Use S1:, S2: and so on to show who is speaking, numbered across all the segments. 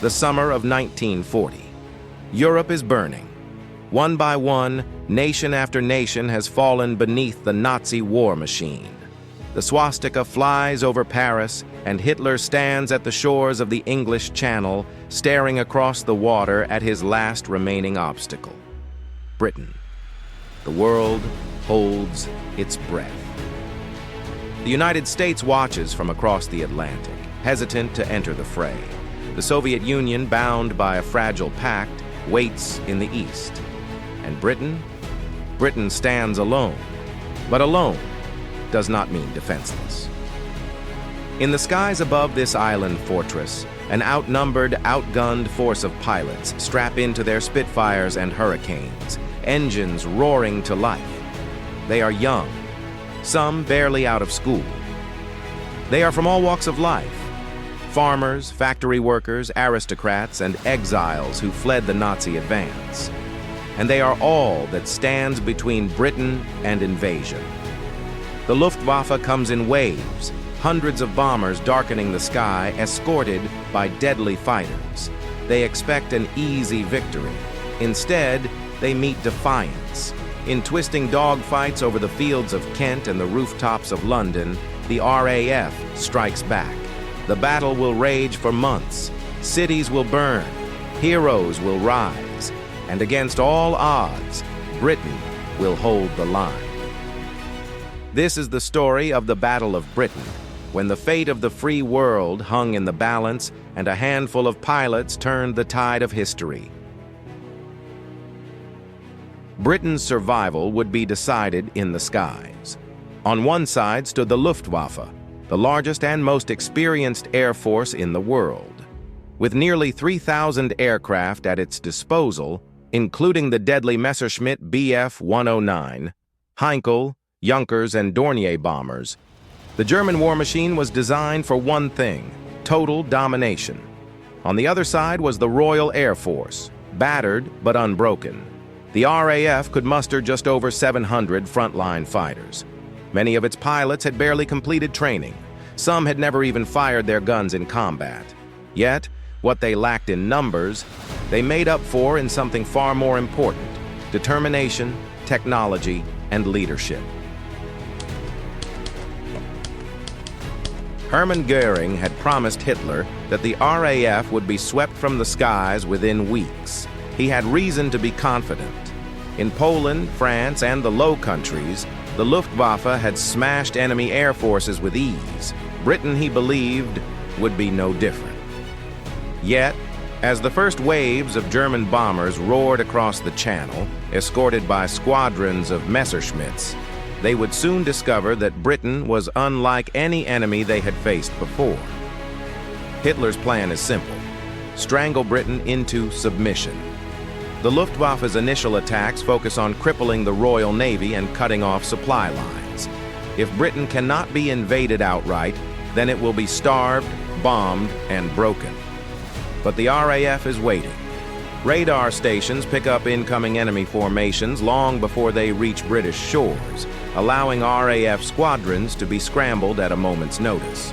S1: the summer of 1940. Europe is burning. One by one, nation after nation has fallen beneath the Nazi war machine. The swastika flies over Paris, and Hitler stands at the shores of the English Channel, staring across the water at his last remaining obstacle: Britain. The world holds its breath. The United States watches from across the Atlantic, hesitant to enter the fray. The Soviet Union, bound by a fragile pact, waits in the east. And Britain? Britain stands alone. But alone does not mean defenseless. In the skies above this island fortress, an outnumbered, outgunned force of pilots strap into their Spitfires and Hurricanes, engines roaring to life. They are young, some barely out of school. They are from all walks of life: farmers, factory workers, aristocrats, and exiles who fled the Nazi advance. And they are all that stands between Britain and invasion. The Luftwaffe comes in waves, hundreds of bombers darkening the sky, escorted by deadly fighters. They expect an easy victory. Instead, they meet defiance. In twisting dogfights over the fields of Kent and the rooftops of London, the RAF strikes back. The battle will rage for months. Cities will burn. Heroes will rise. And against all odds, Britain will hold the line. This is the story of the Battle of Britain, when the fate of the free world hung in the balance and a handful of pilots turned the tide of history. Britain's survival would be decided in the skies. On one side stood the Luftwaffe, the largest and most experienced air force in the world. With nearly 3,000 aircraft at its disposal, including the deadly Messerschmitt Bf-109, Heinkel, Junkers, and Dornier bombers, the German war machine was designed for one thing: total domination. On the other side was the Royal Air Force, battered but unbroken. The RAF could muster just over 700 frontline fighters. Many of its pilots had barely completed training. Some had never even fired their guns in combat. Yet, what they lacked in numbers, they made up for in something far more important: determination, technology, and leadership. Hermann Goering had promised Hitler that the RAF would be swept from the skies within weeks. He had reason to be confident. In Poland, France, and the Low Countries, the Luftwaffe had smashed enemy air forces with ease. Britain, he believed, would be no different. Yet, as the first waves of German bombers roared across the Channel, escorted by squadrons of Messerschmitts, they would soon discover that Britain was unlike any enemy they had faced before. Hitler's plan is simple: strangle Britain into submission. The Luftwaffe's initial attacks focus on crippling the Royal Navy and cutting off supply lines. If Britain cannot be invaded outright, then it will be starved, bombed, and broken. But the RAF is waiting. Radar stations pick up incoming enemy formations long before they reach British shores, allowing RAF squadrons to be scrambled at a moment's notice.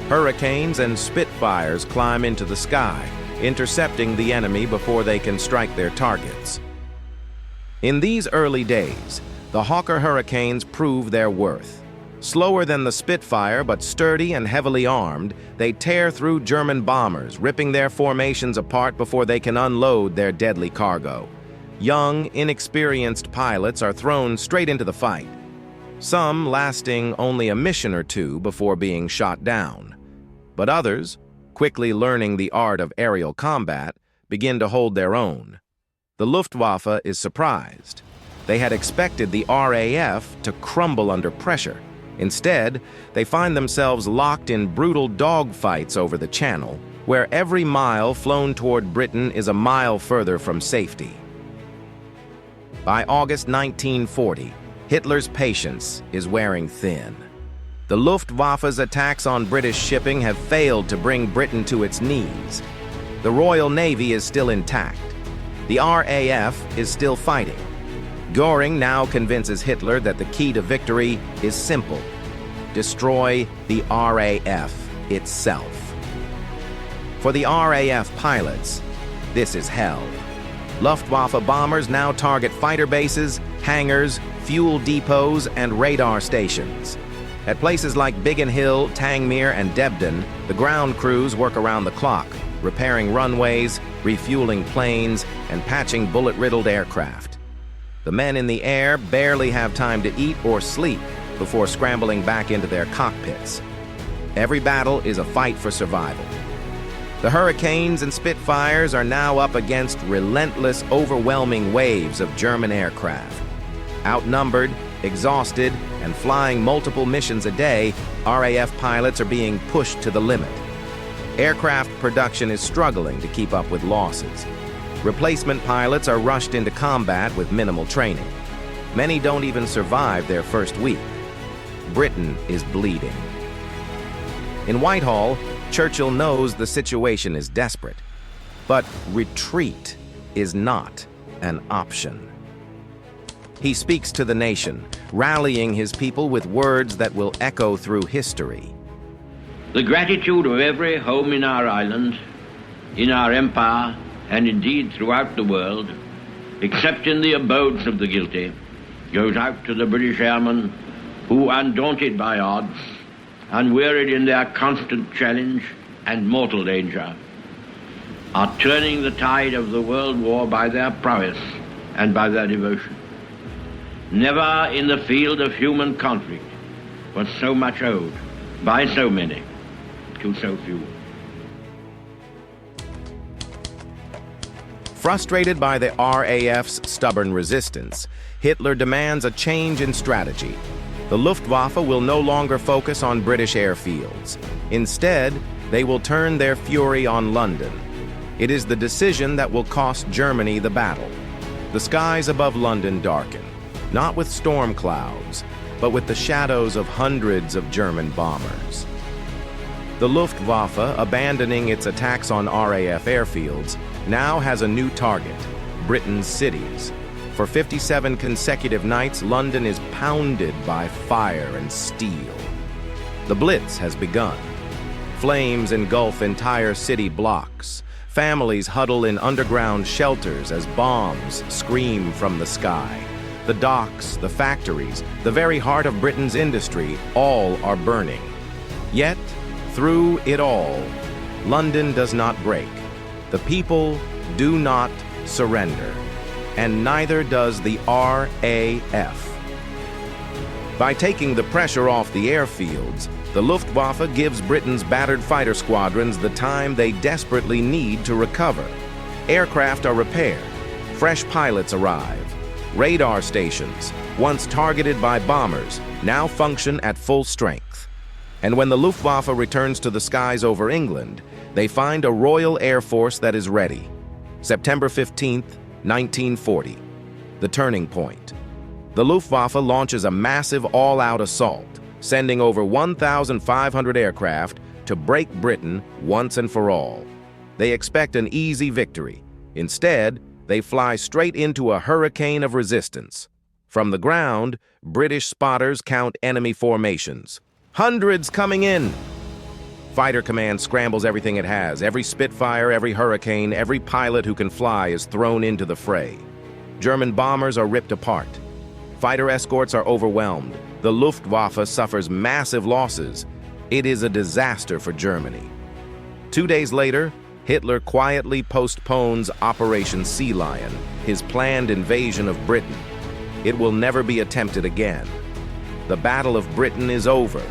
S1: Hurricanes and Spitfires climb into the sky, intercepting the enemy before they can strike their targets. In these early days, the Hawker Hurricanes prove their worth. Slower than the Spitfire, but sturdy and heavily armed, they tear through German bombers, ripping their formations apart before they can unload their deadly cargo. Young, inexperienced pilots are thrown straight into the fight, some lasting only a mission or two before being shot down. But others, quickly learning the art of aerial combat, begin to hold their own. The Luftwaffe is surprised. They had expected the RAF to crumble under pressure. Instead, they find themselves locked in brutal dogfights over the Channel, where every mile flown toward Britain is a mile further from safety. By August 1940, Hitler's patience is wearing thin. The Luftwaffe's attacks on British shipping have failed to bring Britain to its knees. The Royal Navy is still intact. The RAF is still fighting. Goering now convinces Hitler that the key to victory is simple: destroy the RAF itself. For the RAF pilots, this is hell. Luftwaffe bombers now target fighter bases, hangars, fuel depots, and radar stations. At places like Biggin Hill, Tangmere, and Debden, the ground crews work around the clock, repairing runways, refueling planes, and patching bullet-riddled aircraft. The men in the air barely have time to eat or sleep before scrambling back into their cockpits. Every battle is a fight for survival. The Hurricanes and Spitfires are now up against relentless, overwhelming waves of German aircraft. Outnumbered, exhausted, and flying multiple missions a day, RAF pilots are being pushed to the limit. Aircraft production is struggling to keep up with losses. Replacement pilots are rushed into combat with minimal training. Many don't even survive their first week. Britain is bleeding. In Whitehall, Churchill knows the situation is desperate, but retreat is not an option. He speaks to the nation, rallying his people with words that will echo through history.
S2: The gratitude of every home in our island, in our empire, and indeed throughout the world, except in the abodes of the guilty, goes out to the British airmen who, undaunted by odds, unwearied in their constant challenge and mortal danger, are turning the tide of the world war by their prowess and by their devotion. Never in the field of human conflict was so much owed by so many to so few.
S1: Frustrated by the RAF's stubborn resistance, Hitler demands a change in strategy. The Luftwaffe will no longer focus on British airfields. Instead, they will turn their fury on London. It is the decision that will cost Germany the battle. The skies above London darken, not with storm clouds, but with the shadows of hundreds of German bombers. The Luftwaffe, abandoning its attacks on RAF airfields, now has a new target: Britain's cities. For 57 consecutive nights, London is pounded by fire and steel. The Blitz has begun. Flames engulf entire city blocks. Families huddle in underground shelters as bombs scream from the sky. The docks, the factories, the very heart of Britain's industry, all are burning. Yet, through it all, London does not break. The people do not surrender. And neither does the RAF. By taking the pressure off the airfields, the Luftwaffe gives Britain's battered fighter squadrons the time they desperately need to recover. Aircraft are repaired, fresh pilots arrive. Radar stations, once targeted by bombers, now function at full strength. And when the Luftwaffe returns to the skies over England, they find a Royal Air Force that is ready. September 15th, 1940, the turning point. The Luftwaffe launches a massive all-out assault, sending over 1,500 aircraft to break Britain once and for all. They expect an easy victory. Instead, they fly straight into a hurricane of resistance. From the ground, British spotters count enemy formations. Hundreds coming in! Fighter Command scrambles everything it has. Every Spitfire, every Hurricane, every pilot who can fly is thrown into the fray. German bombers are ripped apart. Fighter escorts are overwhelmed. The Luftwaffe suffers massive losses. It is a disaster for Germany. 2 days later, Hitler quietly postpones Operation Sea Lion, his planned invasion of Britain. It will never be attempted again. The Battle of Britain is over.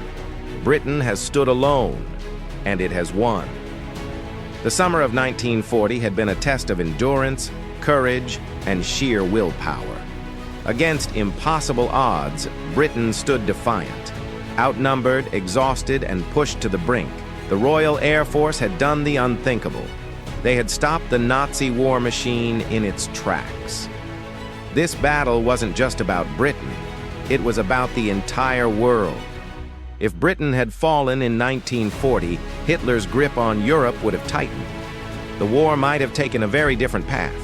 S1: Britain has stood alone, and it has won. The summer of 1940 had been a test of endurance, courage, and sheer willpower. Against impossible odds, Britain stood defiant. Outnumbered, exhausted, and pushed to the brink, the Royal Air Force had done the unthinkable. They had stopped the Nazi war machine in its tracks. This battle wasn't just about Britain. It was about the entire world. If Britain had fallen in 1940, Hitler's grip on Europe would have tightened. The war might have taken a very different path.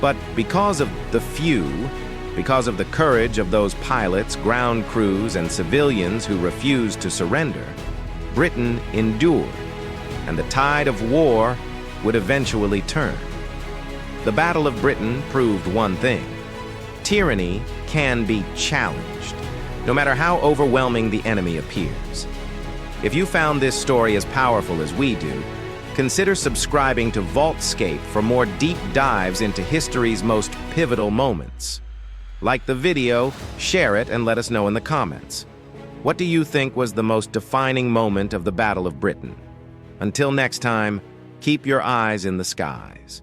S1: But because of the few, because of the courage of those pilots, ground crews, and civilians who refused to surrender, Britain endured. and the tide of war would eventually turn. The Battle of Britain proved one thing: tyranny can be challenged, no matter how overwhelming the enemy appears. If you found this story as powerful as we do, consider subscribing to Vaultscape for more deep dives into history's most pivotal moments. Like the video, share it, and let us know in the comments. What do you think was the most defining moment of the Battle of Britain? Until next time, keep your eyes in the skies.